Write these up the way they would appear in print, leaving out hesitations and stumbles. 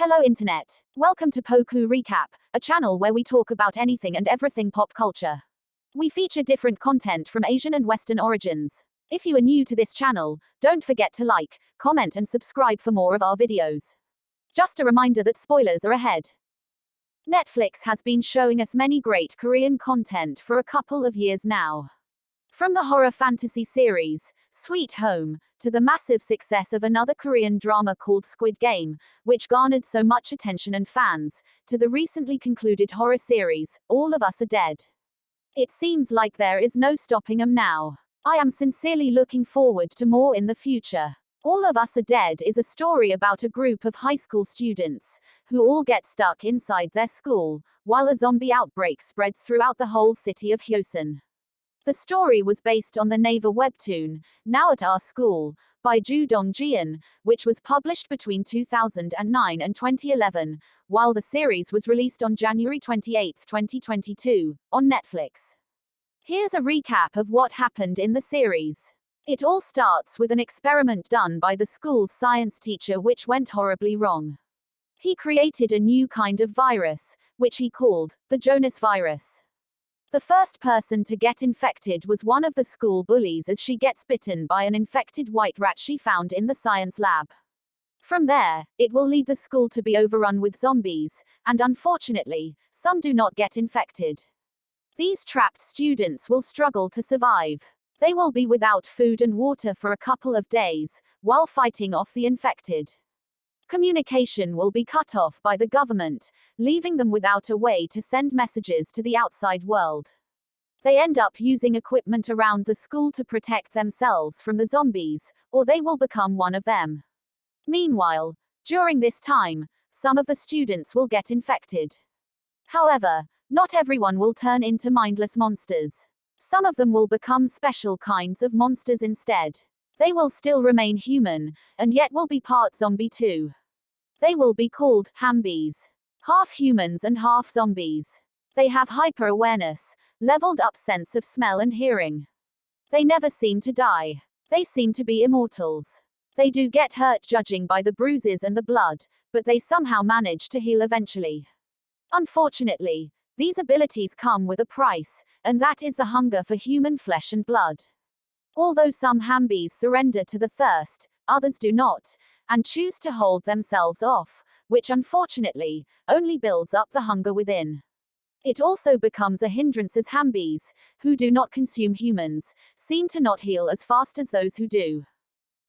Hello Internet. Welcome to pokurecap, a channel where we talk about anything and everything pop culture. We feature different content from Asian and Western origins. If you are new to this channel, don't forget to like, comment and subscribe for more of our videos. Just a reminder that spoilers are ahead. Netflix has been showing us many great Korean content for a couple of years now. From the horror fantasy series, Sweet Home, to the massive success of another Korean drama called Squid Game, which garnered so much attention and fans, to the recently concluded horror series, All of Us Are Dead. It seems like there is no stopping them now. I am sincerely looking forward to more in the future. All of Us Are Dead is a story about a group of high school students, who all get stuck inside their school, while a zombie outbreak spreads throughout the whole city of Hyosun. The story was based on the Naver webtoon, Now at Our School, by Ju Dong-jian, which was published between 2009 and 2011, while the series was released on January 28, 2022, on Netflix. Here's a recap of what happened in the series. It all starts with an experiment done by the school's science teacher which went horribly wrong. He created a new kind of virus, which he called the Jonas virus. The first person to get infected was one of the school bullies as she gets bitten by an infected white rat she found in the science lab. From there, it will lead the school to be overrun with zombies, and unfortunately, some do not get infected. These trapped students will struggle to survive. They will be without food and water for a couple of days, while fighting off the infected. Communication will be cut off by the government, leaving them without a way to send messages to the outside world. They end up using equipment around the school to protect themselves from the zombies, or they will become one of them. Meanwhile, during this time, some of the students will get infected. However, not everyone will turn into mindless monsters. Some of them will become special kinds of monsters instead. They will still remain human, and yet will be part zombie too. They will be called Hambies. Half humans and half zombies. They have hyper-awareness, leveled up sense of smell and hearing. They never seem to die. They seem to be immortals. They do get hurt judging by the bruises and the blood, but they somehow manage to heal eventually. Unfortunately, these abilities come with a price, and that is the hunger for human flesh and blood. Although some Hambies surrender to the thirst, others do not, and choose to hold themselves off, which unfortunately, only builds up the hunger within. It also becomes a hindrance as Hambies, who do not consume humans, seem to not heal as fast as those who do.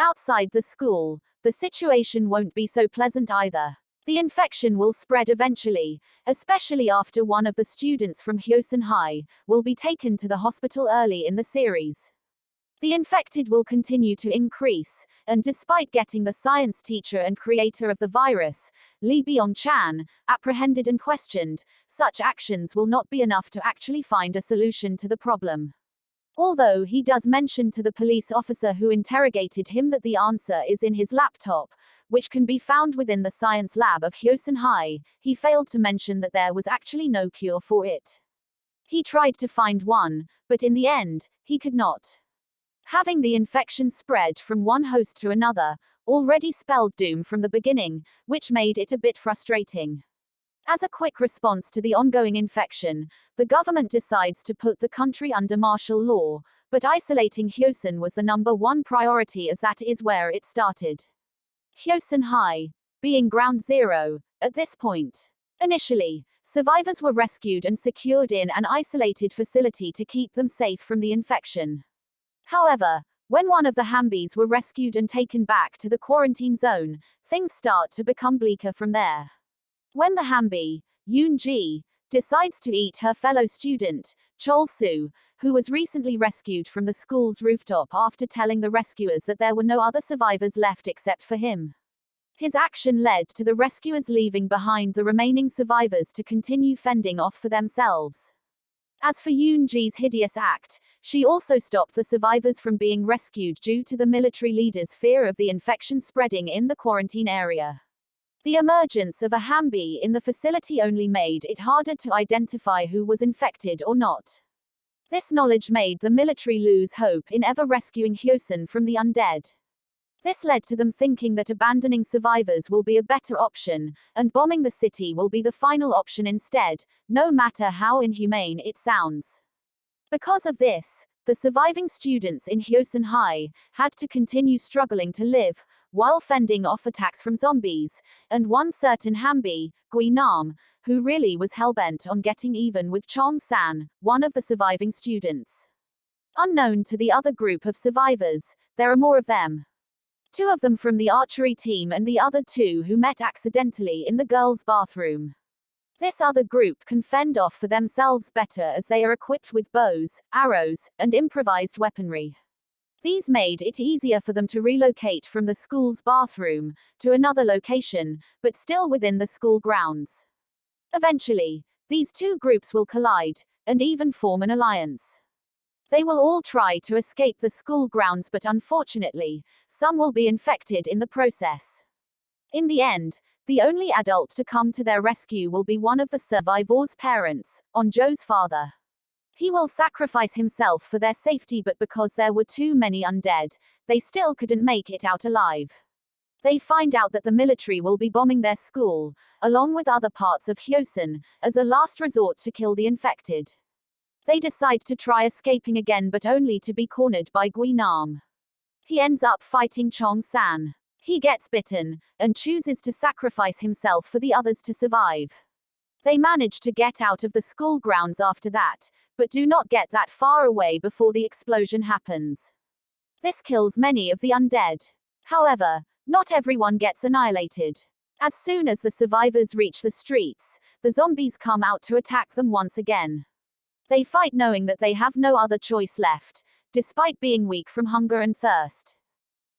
Outside the school, the situation won't be so pleasant either. The infection will spread eventually, especially after one of the students from Hyosun High will be taken to the hospital early in the series. The infected will continue to increase, and despite getting the science teacher and creator of the virus, Lee Byung-chan, apprehended and questioned, such actions will not be enough to actually find a solution to the problem. Although he does mention to the police officer who interrogated him that the answer is in his laptop, which can be found within the science lab of Hyosun High, he failed to mention that there was actually no cure for it. He tried to find one, but in the end, he could not. Having the infection spread from one host to another already spelled doom from the beginning, which made it a bit frustrating. As a quick response to the ongoing infection, the government decides to put the country under martial law, but isolating Hyosun was the #1 priority as that is where it started. Hyosun High, being ground zero, at this point. Initially, survivors were rescued and secured in an isolated facility to keep them safe from the infection. However, when one of the Hambies were rescued and taken back to the quarantine zone, things start to become bleaker from there. When the Hambie, Yoon-ji, decides to eat her fellow student, Chol-soo, who was recently rescued from the school's rooftop after telling the rescuers that there were no other survivors left except for him. His action led to the rescuers leaving behind the remaining survivors to continue fending off for themselves. As for Yoon-ji's hideous act, she also stopped the survivors from being rescued due to the military leader's fear of the infection spreading in the quarantine area. The emergence of a Hambie in the facility only made it harder to identify who was infected or not. This knowledge made the military lose hope in ever rescuing Hyosun from the undead. This led to them thinking that abandoning survivors will be a better option, and bombing the city will be the final option instead, no matter how inhumane it sounds. Because of this, the surviving students in Hyosun High had to continue struggling to live, while fending off attacks from zombies, and one certain Hambi, Gui Nam, who really was hellbent on getting even with Chong-san, one of the surviving students. Unknown to the other group of survivors, there are more of them. 2 of them from the archery team and the other 2 who met accidentally in the girls' bathroom. This other group can fend off for themselves better as they are equipped with bows, arrows, and improvised weaponry. These made it easier for them to relocate from the school's bathroom to another location, but still within the school grounds. Eventually, these 2 groups will collide, and even form an alliance. They will all try to escape the school grounds, but unfortunately, some will be infected in the process. In the end, the only adult to come to their rescue will be one of the survivors' parents, Onjo's father. He will sacrifice himself for their safety, but because there were too many undead, they still couldn't make it out alive. They find out that the military will be bombing their school, along with other parts of Hyosun, as a last resort to kill the infected. They decide to try escaping again, but only to be cornered by Gui Nam. He ends up fighting Chong-san. He gets bitten, and chooses to sacrifice himself for the others to survive. They manage to get out of the school grounds after that, but do not get that far away before the explosion happens. This kills many of the undead. However, not everyone gets annihilated. As soon as the survivors reach the streets, the zombies come out to attack them once again. They fight knowing that they have no other choice left, despite being weak from hunger and thirst.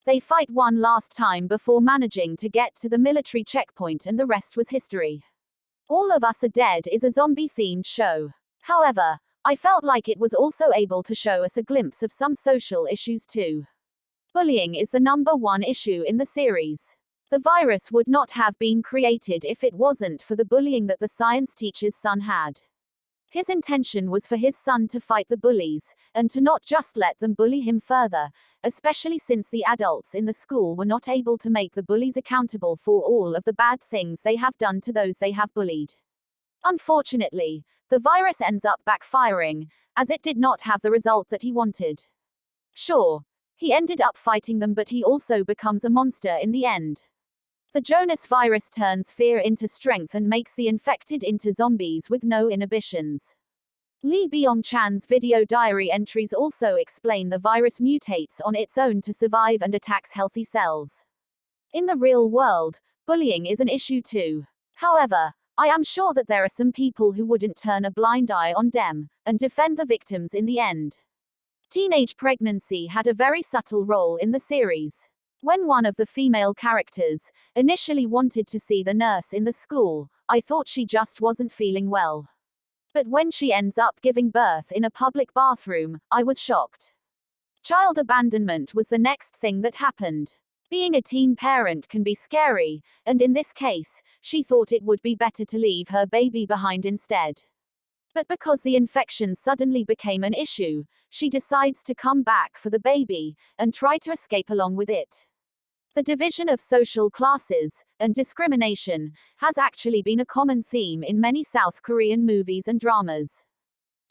They fight one last time before managing to get to the military checkpoint, and the rest was history. All of Us Are Dead is a zombie-themed show. However, I felt like it was also able to show us a glimpse of some social issues too. Bullying is the #1 issue in the series. The virus would not have been created if it wasn't for the bullying that the science teacher's son had. His intention was for his son to fight the bullies, and to not just let them bully him further, especially since the adults in the school were not able to make the bullies accountable for all of the bad things they have done to those they have bullied. Unfortunately, the virus ends up backfiring, as it did not have the result that he wanted. Sure, he ended up fighting them, but he also becomes a monster in the end. The Jonas virus turns fear into strength and makes the infected into zombies with no inhibitions. Lee Byung-chan's video diary entries also explain the virus mutates on its own to survive and attacks healthy cells. In the real world, bullying is an issue too. However, I am sure that there are some people who wouldn't turn a blind eye on them, and defend the victims in the end. Teenage pregnancy had a very subtle role in the series. When one of the female characters initially wanted to see the nurse in the school, I thought she just wasn't feeling well. But when she ends up giving birth in a public bathroom, I was shocked. Child abandonment was the next thing that happened. Being a teen parent can be scary, and in this case, she thought it would be better to leave her baby behind instead. But because the infection suddenly became an issue, she decides to come back for the baby, and try to escape along with it. The division of social classes, and discrimination, has actually been a common theme in many South Korean movies and dramas.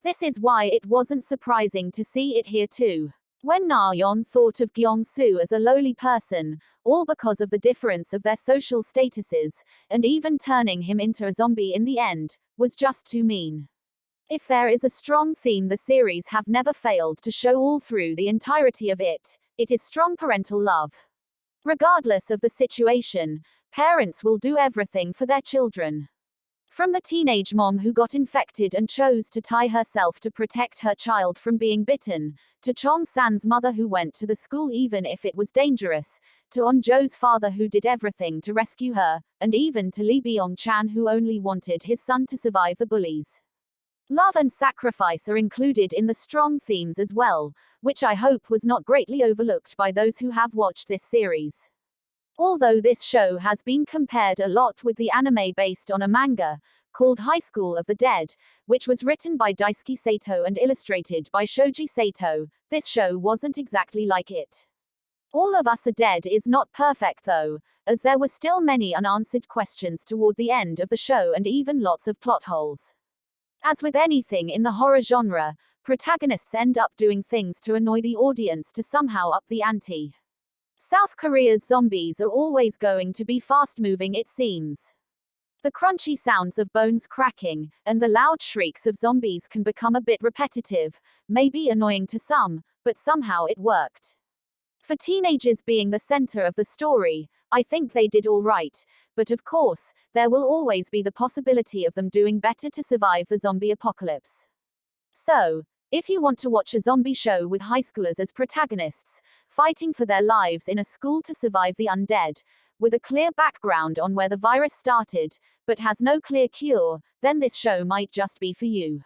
This is why it wasn't surprising to see it here too. When Na-yeon thought of Gyeong-soo as a lowly person, all because of the difference of their social statuses, and even turning him into a zombie in the end, was just too mean. If there is a strong theme the series have never failed to show all through the entirety of it, it is strong parental love. Regardless of the situation, parents will do everything for their children. From the teenage mom who got infected and chose to tie herself to protect her child from being bitten, to Chong-san's mother who went to the school even if it was dangerous, to On-jo's father who did everything to rescue her, and even to Lee Byung-chan who only wanted his son to survive the bullies. Love and sacrifice are included in the strong themes as well, which I hope was not greatly overlooked by those who have watched this series. Although this show has been compared a lot with the anime based on a manga, called High School of the Dead, which was written by Daisuke Sato and illustrated by Shoji Sato, this show wasn't exactly like it. All of Us Are Dead is not perfect though, as there were still many unanswered questions toward the end of the show and even lots of plot holes. As with anything in the horror genre, protagonists end up doing things to annoy the audience to somehow up the ante. South Korea's zombies are always going to be fast-moving, it seems. The crunchy sounds of bones cracking, and the loud shrieks of zombies can become a bit repetitive, maybe annoying to some, but somehow it worked. For teenagers being the center of the story, I think they did all right, but of course, there will always be the possibility of them doing better to survive the zombie apocalypse. So, if you want to watch a zombie show with high schoolers as protagonists, fighting for their lives in a school to survive the undead, with a clear background on where the virus started, but has no clear cure, then this show might just be for you.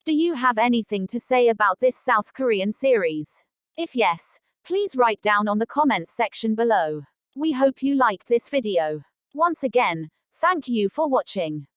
Do you have anything to say about this South Korean series? If yes, please write down on the comments section below. We hope you liked this video. Once again, thank you for watching.